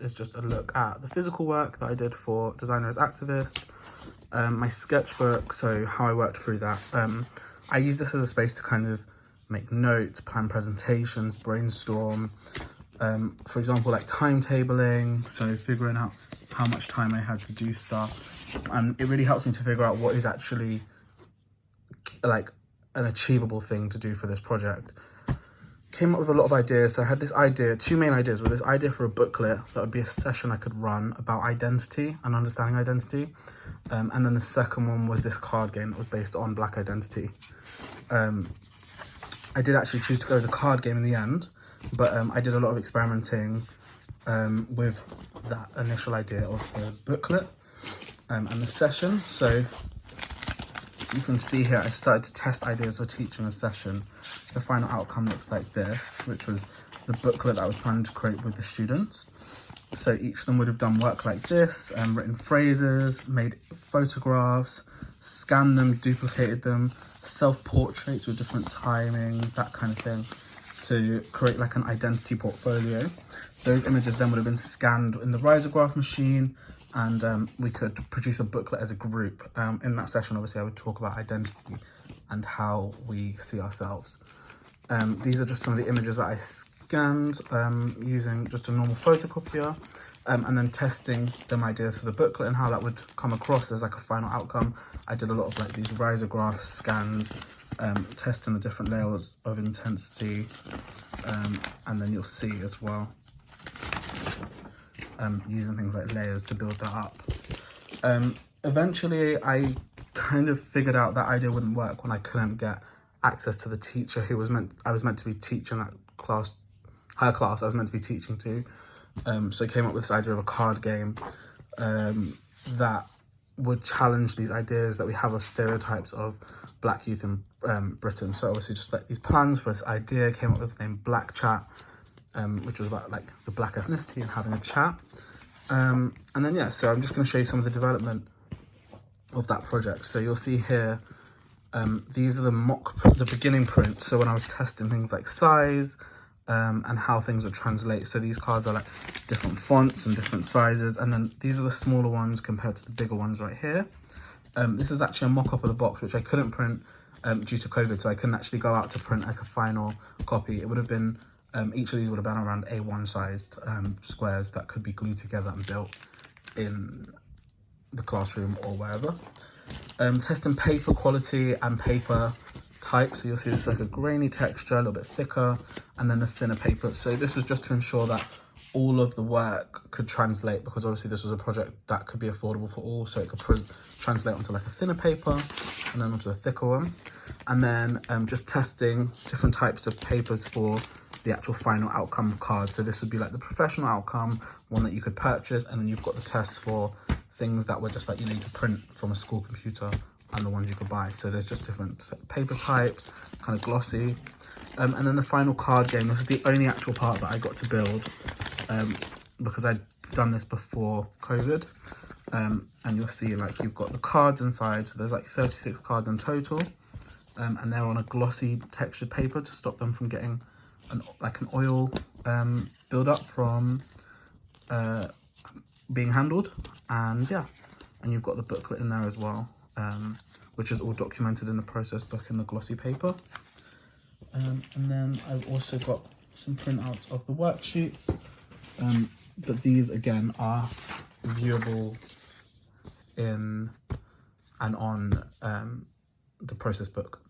is just a look at the physical work that I did for Designer as Activist, my sketchbook, so how I worked through that. I use this as a space to kind of make notes, plan presentations, brainstorm, for example, like timetabling, so figuring out how much time I had to do stuff. And it really helps me to figure out what is actually like an achievable thing to do for this project. Came up with a lot of ideas. So I had this idea, two main ideas, with this idea for a booklet that would be a session I could run about identity and understanding identity. And then the second one was this card game that was based on Black identity. I did actually choose to go with the card game in the end, but I did a lot of experimenting with that initial idea of the booklet and the session. So you can see here, I started to test ideas for teaching a session. The final outcome looks like this, which was the booklet that I was planning to create with the students. So each of them would have done work like this, written phrases, made photographs, scanned them, duplicated them, self-portraits with different timings, that kind of thing, to create like an identity portfolio. Those images then would have been scanned in the risograph machine, and we could produce a booklet as a group. In that session, obviously, I would talk about identity and how we see ourselves. These are just some of the images that I scanned using just a normal photocopier, and then testing them ideas for the booklet and how that would come across as like a final outcome. I did a lot of like these risograph scans, testing the different layers of intensity, and then you'll see as well, using things like layers to build that up. Eventually, I kind of figured out that idea wouldn't work when I couldn't get access to the teacher who I was meant to be teaching that class, her class I was meant to be teaching to. So I came up with this idea of a card game that would challenge these ideas that we have of stereotypes of Black youth in Britain. So obviously just like these plans for this idea, came up with the name Black Chat, which was about like the Black ethnicity and having a chat. And then yeah, so I'm just going to show you some of the development of that project. So you'll see here, these are the beginning prints. So when I was testing things like size and how things would translate. So these cards are like different fonts and different sizes. And then these are the smaller ones compared to the bigger ones right here. This is actually a mock-up of the box, which I couldn't print due to COVID. So I couldn't actually go out to print like a final copy. It would have been, each of these would have been around A1 sized squares that could be glued together and built in the classroom or wherever. Testing paper quality and paper type. So you'll see this like a grainy texture, a little bit thicker, and then a thinner paper. So this was just to ensure that all of the work could translate, because obviously this was a project that could be affordable for all, so it could translate onto like a thinner paper and then onto a thicker one. And then just testing different types of papers for the actual final outcome card. So this would be like the professional outcome, one that you could purchase, and then you've got the tests for things that were just like, you know, you could print from a school computer, and the ones you could buy. So there's just different paper types, kind of glossy. And then the final card game, this is the only actual part that I got to build, because I'd done this before COVID. And you'll see like you've got the cards inside, so there's like 36 cards in total, and they're on a glossy textured paper to stop them from getting an oil build up from being handled. And yeah, and you've got the booklet in there as well, which is all documented in the process book in the glossy paper. And then I've also got some printouts of the worksheets, but these again are viewable in and on the process book.